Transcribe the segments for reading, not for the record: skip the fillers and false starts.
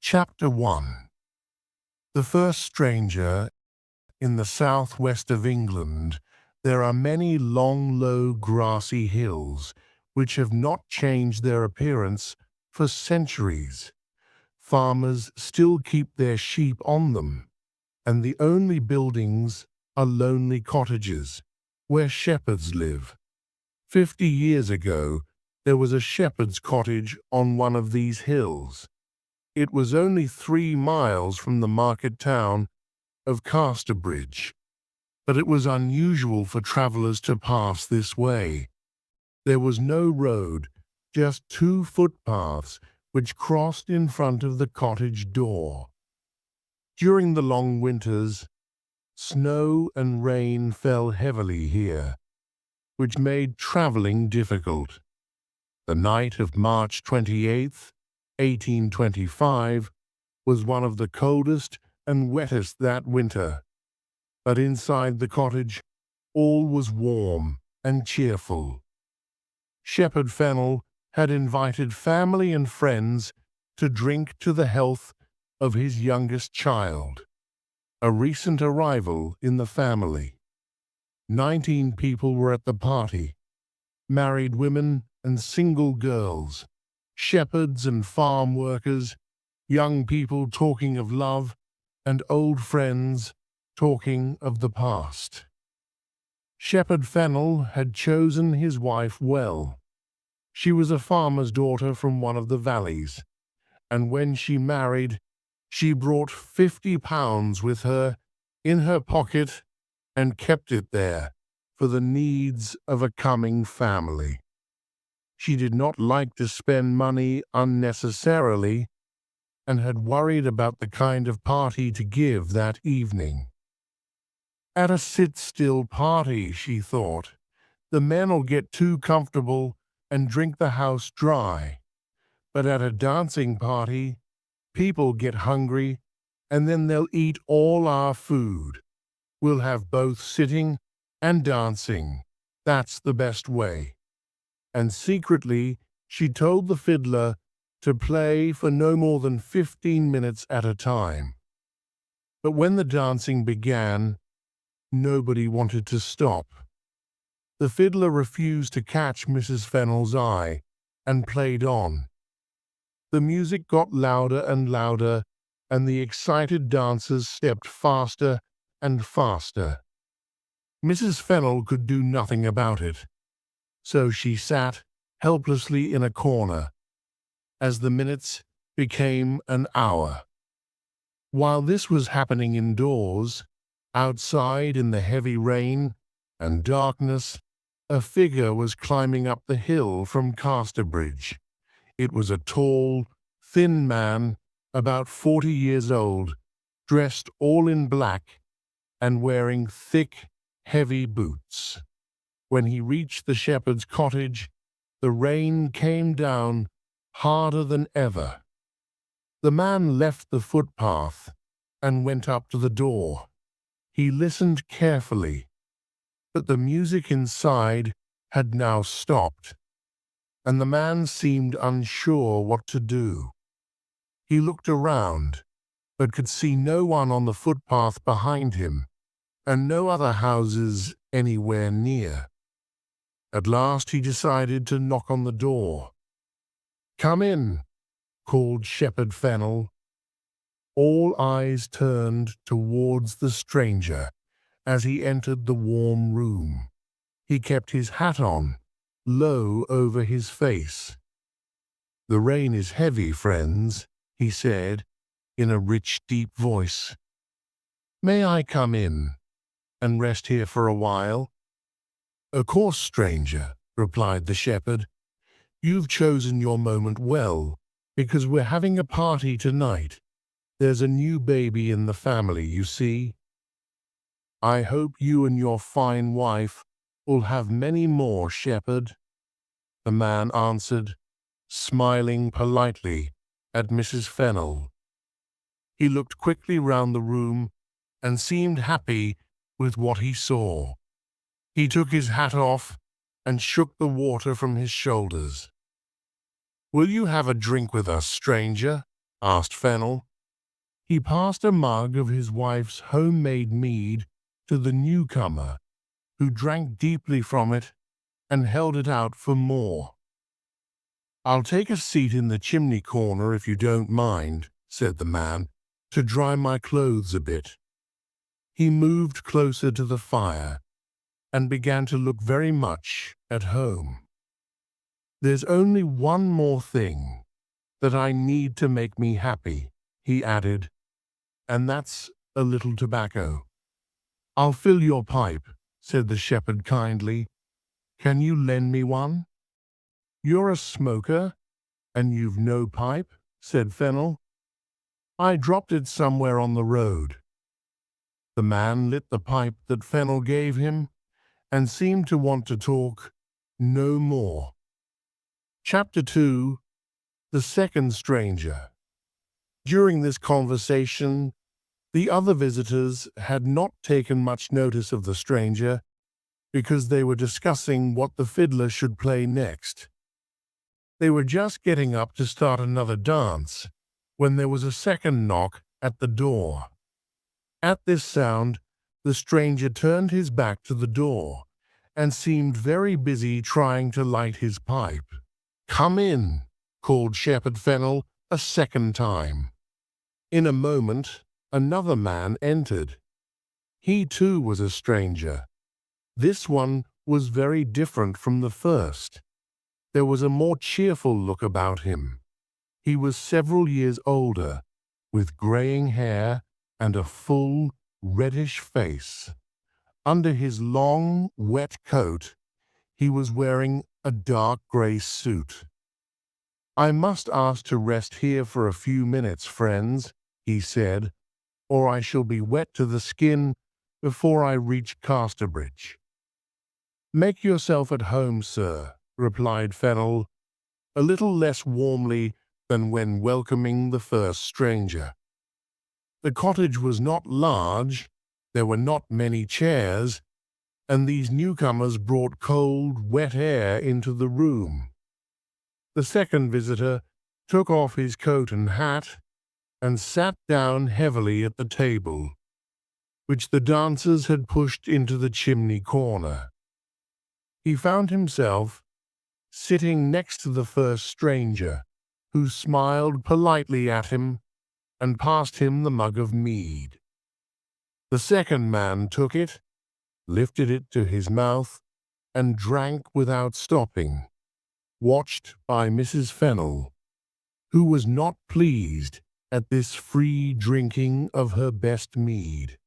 Chapter 1. The first stranger. In the southwest of England, there are many long, low, grassy hills which have not changed their appearance for centuries. Farmers still keep their sheep on them, and the only buildings are lonely cottages where shepherds live. 50 years ago, there was a shepherd's cottage on one of these hills. It was only 3 miles from the market town of Casterbridge, but it was unusual for travellers to pass this way. There was no road, just 2 footpaths which crossed in front of the cottage door. During the long winters, snow and rain fell heavily here, which made travelling difficult. The night of March 28th, 1825, was one of the coldest and wettest that winter, but inside the cottage all was warm and cheerful. Shepherd Fennel had invited family and friends to drink to the health of his youngest child, a recent arrival in the family. 19 people were at the party, married women and single girls, shepherds and farm workers, young people talking of love, and old friends talking of the past. Shepherd Fennel had chosen his wife well. She was a farmer's daughter from one of the valleys, and when she married, she brought £50 with her in her pocket and kept it there for the needs of a coming family. She did not like to spend money unnecessarily and had worried about the kind of party to give that evening. At a sit-still party, she thought, the men'll get too comfortable and drink the house dry. But at a dancing party, people get hungry and then they'll eat all our food. We'll have both sitting and dancing. That's the best way. And secretly, she told the fiddler to play for no more than 15 minutes at a time. But when the dancing began, nobody wanted to stop. The fiddler refused to catch Mrs. Fennel's eye and played on. The music got louder and louder, and the excited dancers stepped faster and faster. Mrs. Fennel could do nothing about it, so she sat helplessly in a corner as the minutes became an hour. While this was happening indoors, outside in the heavy rain and darkness, a figure was climbing up the hill from Casterbridge. It was a tall, thin man, about 40 years old, dressed all in black and wearing thick, heavy boots. When he reached the shepherd's cottage, the rain came down harder than ever. The man left the footpath and went up to the door. He listened carefully, but the music inside had now stopped, and the man seemed unsure what to do. He looked around, but could see no one on the footpath behind him, and no other houses anywhere near. At last he decided to knock on the door. "Come in," called Shepherd Fennel. All eyes turned towards the stranger as he entered the warm room. He kept his hat on, low over his face. "The rain is heavy, friends," he said, in a rich, deep voice. "May I come in and rest here for a while?" "Of course, stranger," replied the shepherd. "You've chosen your moment well, because we're having a party tonight. There's a new baby in the family, you see. I hope you and your fine wife will have many more, shepherd," the man answered, smiling politely at Mrs. Fennel. He looked quickly round the room and seemed happy with what he saw. He took his hat off and shook the water from his shoulders. "Will you have a drink with us, stranger?" asked Fennel. He passed a mug of his wife's homemade mead to the newcomer, who drank deeply from it and held it out for more. "I'll take a seat in the chimney corner if you don't mind," said the man, "to dry my clothes a bit." He moved closer to the fire and began to look very much at home. "There's only one more thing that I need to make me happy," he added, "and that's a little tobacco." "I'll fill your pipe," said the shepherd kindly. "Can you lend me one?" "You're a smoker, and you've no pipe?" said Fennel. "I dropped it somewhere on the road." The man lit the pipe that Fennel gave him and seemed to want to talk no more. Chapter 2. The Second Stranger. During this conversation, the other visitors had not taken much notice of the stranger because they were discussing what the fiddler should play next. They were just getting up to start another dance when there was a second knock at the door. At this sound, the stranger turned his back to the door and seemed very busy trying to light his pipe. "Come in," called Shepherd Fennel a second time. In a moment, another man entered. He too was a stranger. This one was very different from the first. There was a more cheerful look about him. He was several years older, with graying hair and a full, reddish face. Under his long, wet coat, he was wearing a dark gray suit. "I must ask to rest here for a few minutes, friends," he said, "or I shall be wet to the skin before I reach Casterbridge." "Make yourself at home, sir," replied Fennel, a little less warmly than when welcoming the first stranger. The cottage was not large, there were not many chairs, and these newcomers brought cold, wet air into the room. The second visitor took off his coat and hat and sat down heavily at the table, which the dancers had pushed into the chimney corner. He found himself sitting next to the first stranger, who smiled politely at him and passed him the mug of mead. The second man took it, lifted it to his mouth, and drank without stopping, watched by Mrs. Fennel, who was not pleased at this free drinking of her best mead.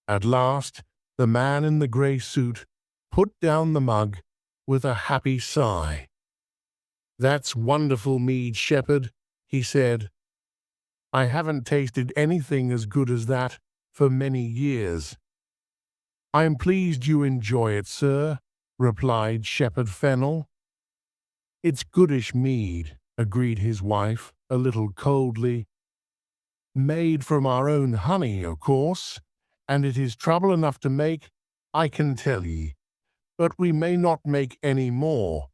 At last, the man in the grey suit put down the mug with a happy sigh. "That's wonderful mead, shepherd," he said. "I haven't tasted anything as good as that for many years." "I am pleased you enjoy it, sir," replied Shepherd Fennel. "It's goodish mead," agreed his wife, a little coldly. "Made from our own honey, of course, and it is trouble enough to make, I can tell ye. But we may not make any more.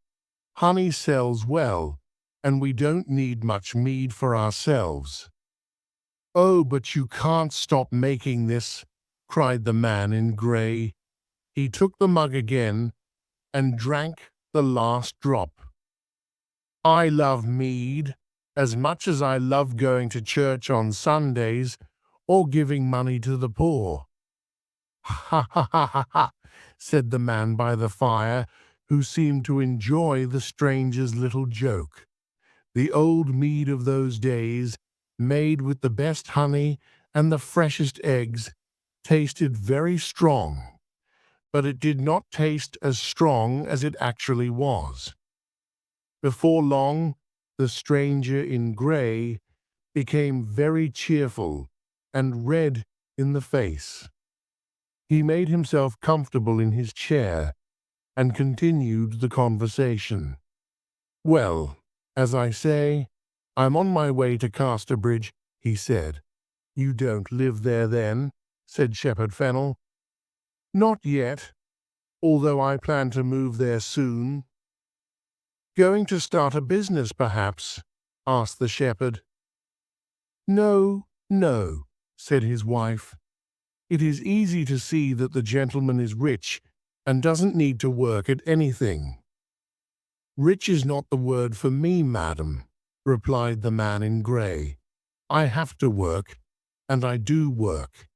Honey sells well, and we don't need much mead for ourselves." "Oh, but you can't stop making this," cried the man in grey. He took the mug again and drank the last drop. "I love mead as much as I love going to church on Sundays or giving money to the poor." "Ha ha ha ha ha," said the man by the fire, who seemed to enjoy the stranger's little joke. The old mead of those days, made with the best honey and the freshest eggs, tasted very strong, but it did not taste as strong as it actually was. Before long, the stranger in grey became very cheerful and red in the face. He made himself comfortable in his chair and continued the conversation. "Well, as I say, I'm on my way to Casterbridge," he said. "You don't live there, then?" said Shepherd Fennel. "Not yet, although I plan to move there soon." "Going to start a business, perhaps?" asked the shepherd. No, no, said his wife. It is easy to see that the gentleman is rich and doesn't need to work at anything. Rich is not the word for me, madam, replied the man in grey. I have to work, and I do work.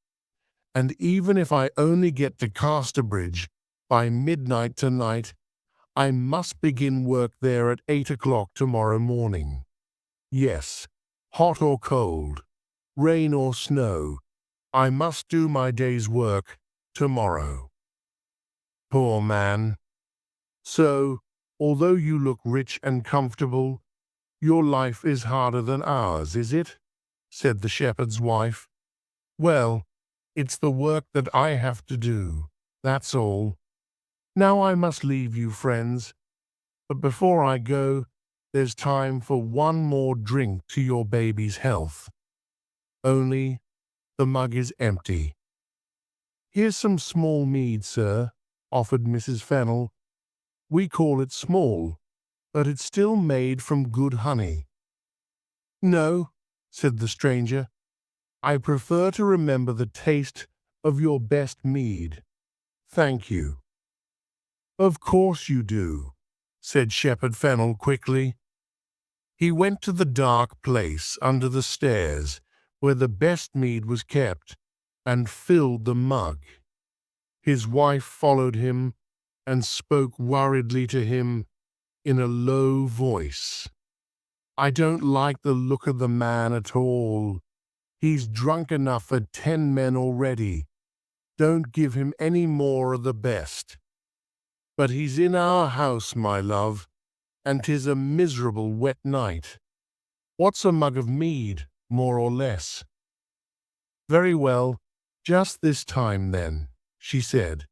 And even if I only get to Casterbridge by midnight tonight, I must begin work there at 8 o'clock tomorrow morning. Yes, hot or cold, rain or snow, I must do my day's work tomorrow. Poor man. So, although you look rich and comfortable, your life is harder than ours, is it? Said the shepherd's wife. Well, it's the work that I have to do, that's all. Now I must leave you, friends, but before I go, there's time for one more drink to your baby's health. Only the mug is empty. Here's some small mead, sir, offered Mrs. Fennel. We call it small, but it's still made from good honey. No, said the stranger, I prefer to remember the taste of your best mead. Thank you. Of course you do, said Shepherd Fennel quickly. He went to the dark place under the stairs where the best mead was kept and filled the mug. His wife followed him and spoke worriedly to him in a low voice. I don't like the look of the man at all. He's drunk enough for 10 men already. Don't give him any more of the best. But he's in our house, my love, and 'tis a miserable wet night. What's a mug of mead, more or less? Very well, just this time then, she said,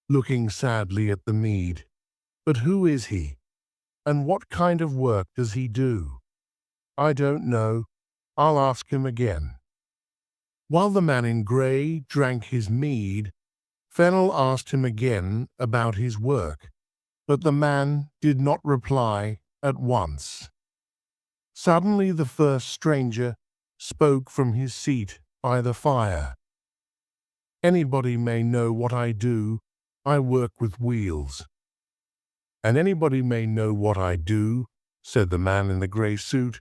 looking sadly at the mead. But who is he? And what kind of work does he do? I don't know. I'll ask him again. While the man in grey drank his mead, Fennel asked him again about his work, but the man did not reply at once. Suddenly the first stranger spoke from his seat by the fire. Anybody may know what I do. I work with wheels. And anybody may know what I do, said the man in the grey suit,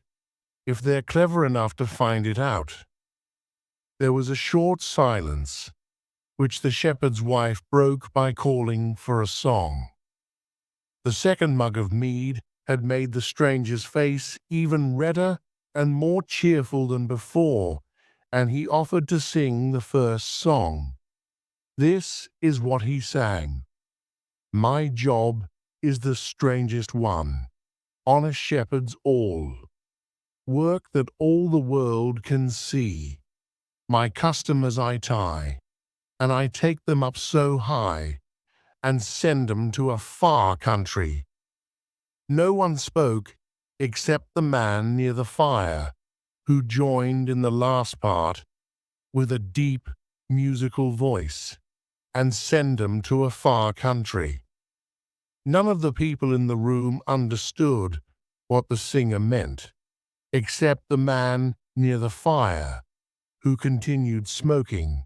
if they're clever enough to find it out. There was a short silence, which the shepherd's wife broke by calling for a song. The second mug of mead had made the stranger's face even redder and more cheerful than before, and he offered to sing the first song. This is what he sang. My job is the strangest one, honest shepherds all, work that all the world can see. My customers I tie, and I take them up so high, and send them to a far country. No one spoke except the man near the fire, who joined in the last part with a deep, musical voice, and send them to a far country. None of the people in the room understood what the singer meant, except the man near the fire, who continued smoking,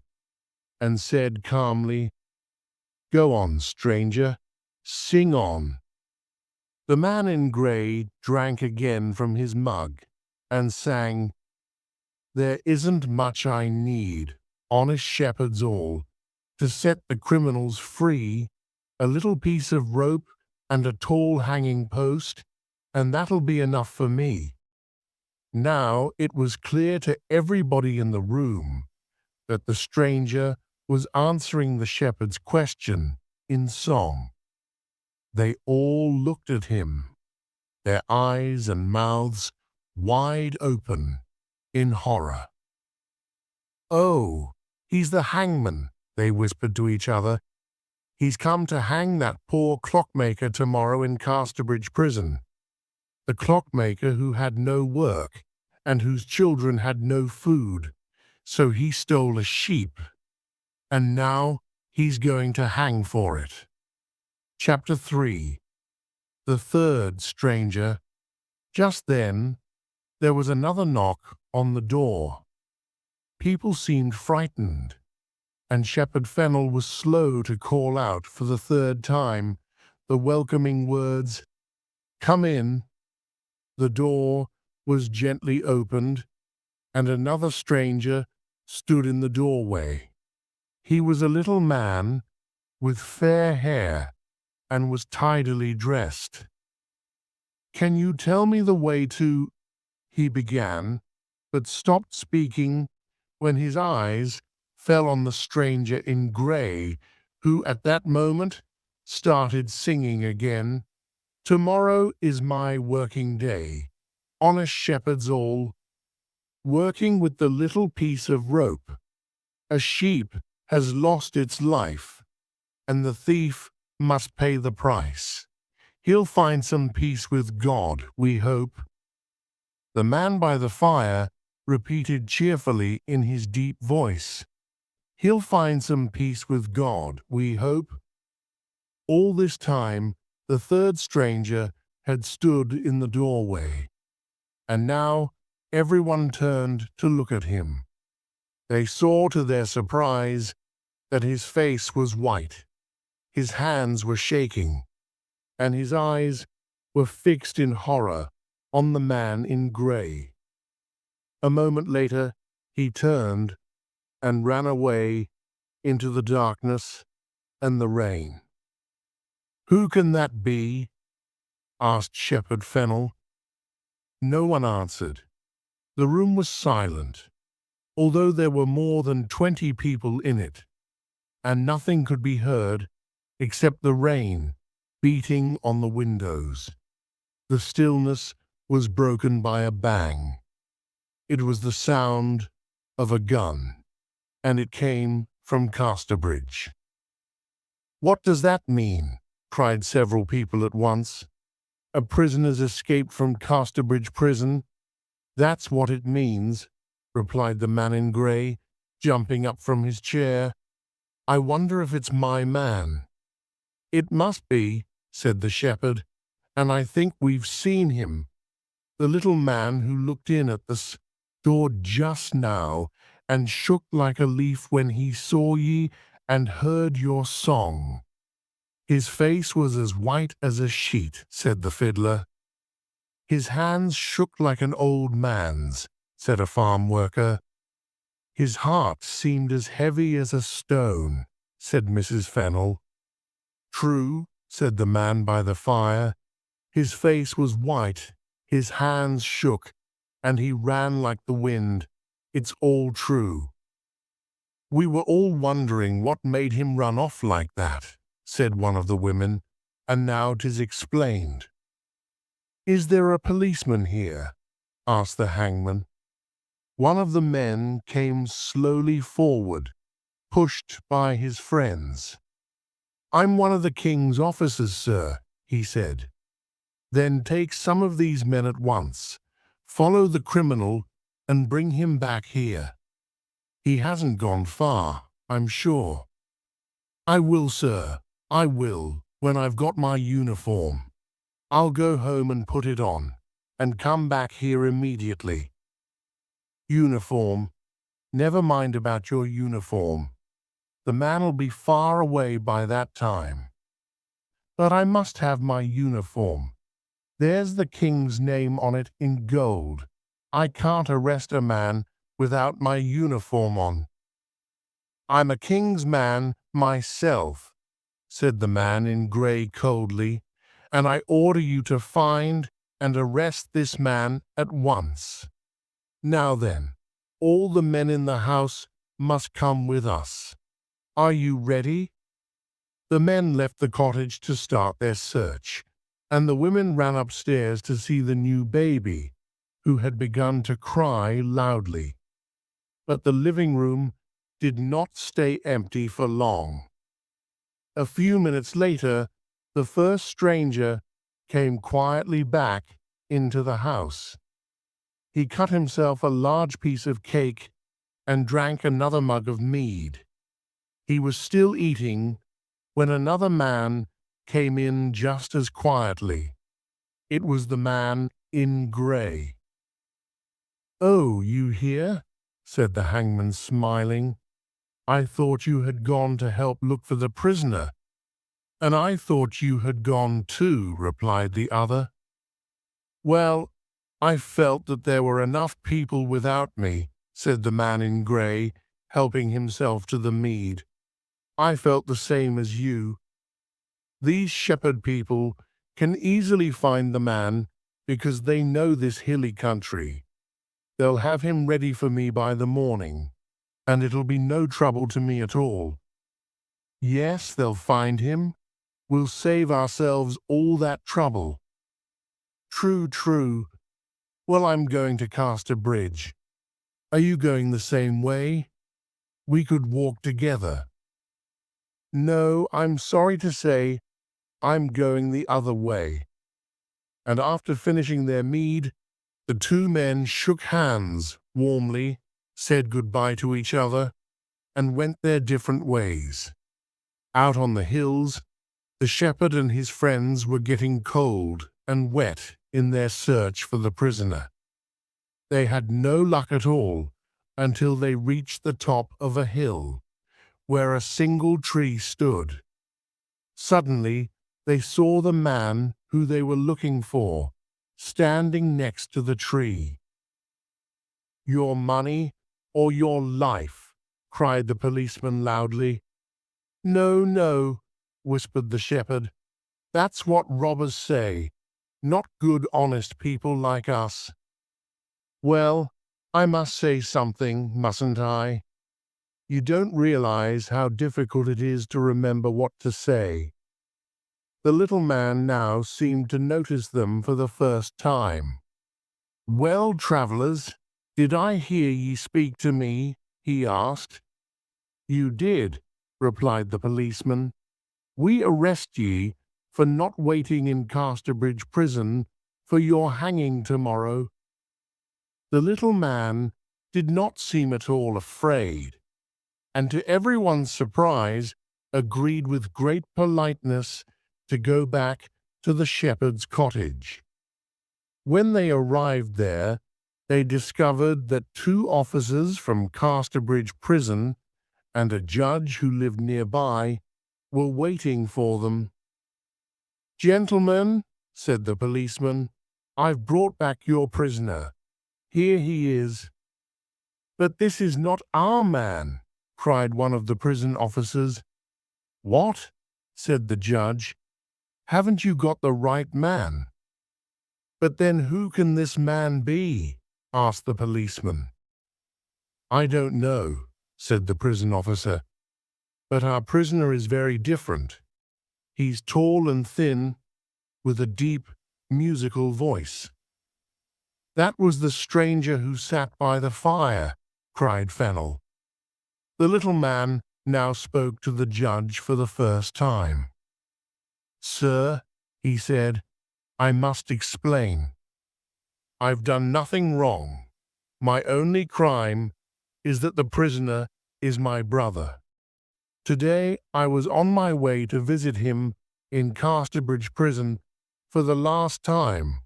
and said calmly, Go on, stranger, sing on. The man in grey drank again from his mug, and sang, There isn't much I need, honest shepherds all, to set the criminals free, a little piece of rope and a tall hanging post, and that'll be enough for me. Now it was clear to everybody in the room that the stranger was answering the shepherd's question in song. They all looked at him, their eyes and mouths wide open in horror. Oh, he's the hangman, they whispered to each other. He's come to hang that poor clockmaker tomorrow in Casterbridge prison. The clockmaker who had no work and whose children had no food, so he stole a sheep, and now he's going to hang for it. Chapter 3. The Third Stranger. Just then there was another knock on the door. People seemed frightened, and Shepherd Fennel was slow to call out for the third time the welcoming words, "Come in." The door was gently opened, and another stranger stood in the doorway. He was a little man with fair hair and was tidily dressed. "Can you tell me the way to—" he began, but stopped speaking when his eyes fell on the stranger in grey, who at that moment started singing again. "Tomorrow is my working day, honest shepherds all, working with the little piece of rope. A sheep has lost its life, and the thief must pay the price. He'll find some peace with God, we hope." The man by the fire repeated cheerfully in his deep voice, "He'll find some peace with God, we hope." All this time, the third stranger had stood in the doorway, and now everyone turned to look at him. They saw to their surprise that his face was white, his hands were shaking, and his eyes were fixed in horror on the man in grey. A moment later, he turned and ran away into the darkness and the rain. "Who can that be?" asked Shepherd Fennel. No one answered. The room was silent, although there were more than 20 people in it, and nothing could be heard except the rain beating on the windows. The stillness was broken by a bang. It was the sound of a gun, and it came from Casterbridge. "What does that mean?" cried several people at once. "A prisoner's escaped from Casterbridge prison?" "That's what it means," replied the man in grey, jumping up from his chair. "I wonder if it's my man." "It must be," said the shepherd, "and I think we've seen him. The little man who looked in at the door just now and shook like a leaf when he saw ye and heard your song. His face was as white as a sheet," said the fiddler. "His hands shook like an old man's," said a farm worker. "His heart seemed as heavy as a stone," said Mrs. Fennel. "True," said the man by the fire. "His face was white, his hands shook, and he ran like the wind. It's all true." "We were all wondering what made him run off like that," said one of the women, "and now 'tis explained." "Is there a policeman here?" asked the hangman. One of the men came slowly forward, pushed by his friends. "I'm one of the king's officers, sir," he said. "Then take some of these men at once, follow the criminal, and bring him back here. He hasn't gone far, I'm sure." "I will, sir, I will, when I've got my uniform. I'll go home and put it on, and come back here immediately." "Uniform? Never mind about your uniform. The man'll be far away by that time." "But I must have my uniform. There's the king's name on it in gold. I can't arrest a man without my uniform on." "I'm a king's man myself," said the man in grey coldly, "and I order you to find and arrest this man at once. Now then, all the men in the house must come with us. Are you ready?" The men left the cottage to start their search, and the women ran upstairs to see the new baby, who had begun to cry loudly. But the living room did not stay empty for long. A few minutes later, the first stranger came quietly back into the house. He cut himself a large piece of cake and drank another mug of mead. He was still eating when another man came in just as quietly. It was the man in grey. "Oh, you here?" said the hangman, smiling. "I thought you had gone to help look for the prisoner." "And I thought you had gone too," replied the other. "Well, I felt that there were enough people without me," said the man in grey, helping himself to the mead. "I felt the same as you. These shepherd people can easily find the man because they know this hilly country. They'll have him ready for me by the morning, and it'll be no trouble to me at all." "Yes, they'll find him. We'll save ourselves all that trouble." "True, true. Well, I'm going to Casterbridge. Are you going the same way? We could walk together." "No, I'm sorry to say I'm going the other way." And after finishing their mead, the two men shook hands warmly, said goodbye to each other, and went their different ways. Out on the hills, the shepherd and his friends were getting cold and wet in their search for the prisoner. They had no luck at all until they reached the top of a hill, where a single tree stood. Suddenly, they saw the man who they were looking for, standing next to the tree. "Your money or your life?" cried the policeman loudly. "No, no," whispered the shepherd. "That's what robbers say, not good, honest people like us." "Well, I must say something, mustn't I? You don't realize how difficult it is to remember what to say." The little man now seemed to notice them for the first time. "Well, travellers, did I hear ye speak to me?" he asked. "You did," replied the policeman. "We arrest ye for not waiting in Casterbridge prison for your hanging tomorrow." The little man did not seem at all afraid, and to everyone's surprise agreed with great politeness to go back to the shepherd's cottage. When they arrived there, they discovered that two officers from Casterbridge prison and a judge who lived nearby were waiting for them. "Gentlemen," said the policeman, "I've brought back your prisoner. Here he is." "But this is not our man," cried one of the prison officers. "What?" said the judge. "Haven't you got the right man?" "But then who can this man be?" asked the policeman. "I don't know," said the prison officer, "but our prisoner is very different. He's tall and thin, with a deep, musical voice." "That was the stranger who sat by the fire," cried Fennel. The little man now spoke to the judge for the first time. "Sir," he said, "I must explain. I've done nothing wrong. My only crime is that the prisoner is my brother. Today I was on my way to visit him in Casterbridge prison for the last time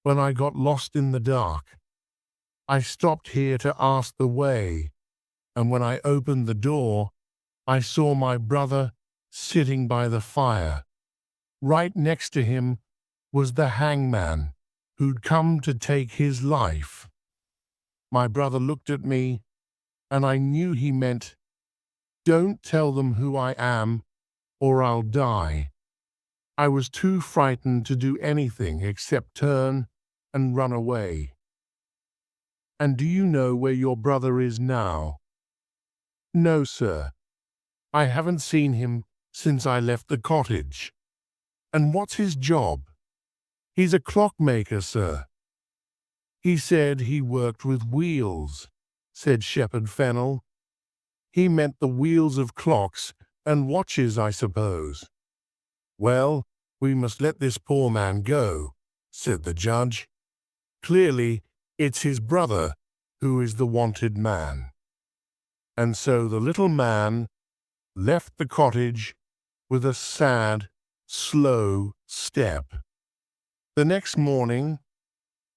when I got lost in the dark. I stopped here to ask the way, and when I opened the door, I saw my brother sitting by the fire. Right next to him was the hangman who'd come to take his life. My brother looked at me, and I knew he meant, 'Don't tell them who I am, or I'll die.' I was too frightened to do anything except turn and run away." "And do you know where your brother is now?" "No, sir. I haven't seen him since I left the cottage." "And what's his job?" "He's a clockmaker, sir." "He said he worked with wheels," said Shepherd Fennel. "He meant the wheels of clocks and watches, I suppose." "Well, we must let this poor man go," said the judge. "Clearly, it's his brother who is the wanted man." And so the little man left the cottage with a sad, slow step. The next morning,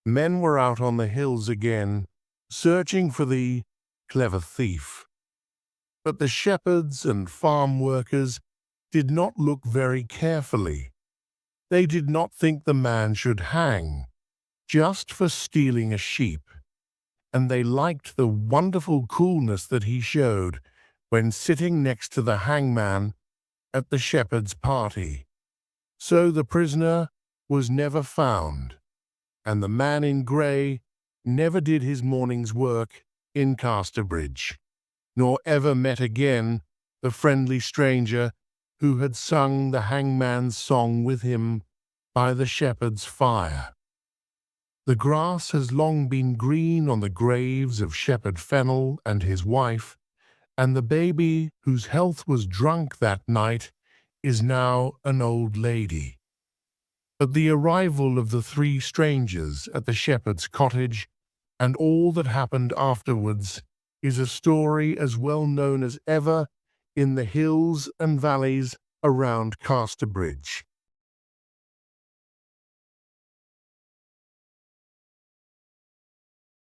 men were out on the hills again, searching for the clever thief. But the shepherds and farm workers did not look very carefully. They did not think the man should hang just for stealing a sheep, and they liked the wonderful coolness that he showed when sitting next to the hangman at the shepherd's party. So the prisoner was never found, and the man in grey never did his morning's work in Casterbridge, nor ever met again the friendly stranger who had sung the hangman's song with him by the shepherd's fire. The grass has long been green on the graves of Shepherd Fennel and his wife, and the baby whose health was drunk that night is now an old lady. But the arrival of the three strangers at the shepherd's cottage and all that happened afterwards is a story as well known as ever in the hills and valleys around Casterbridge.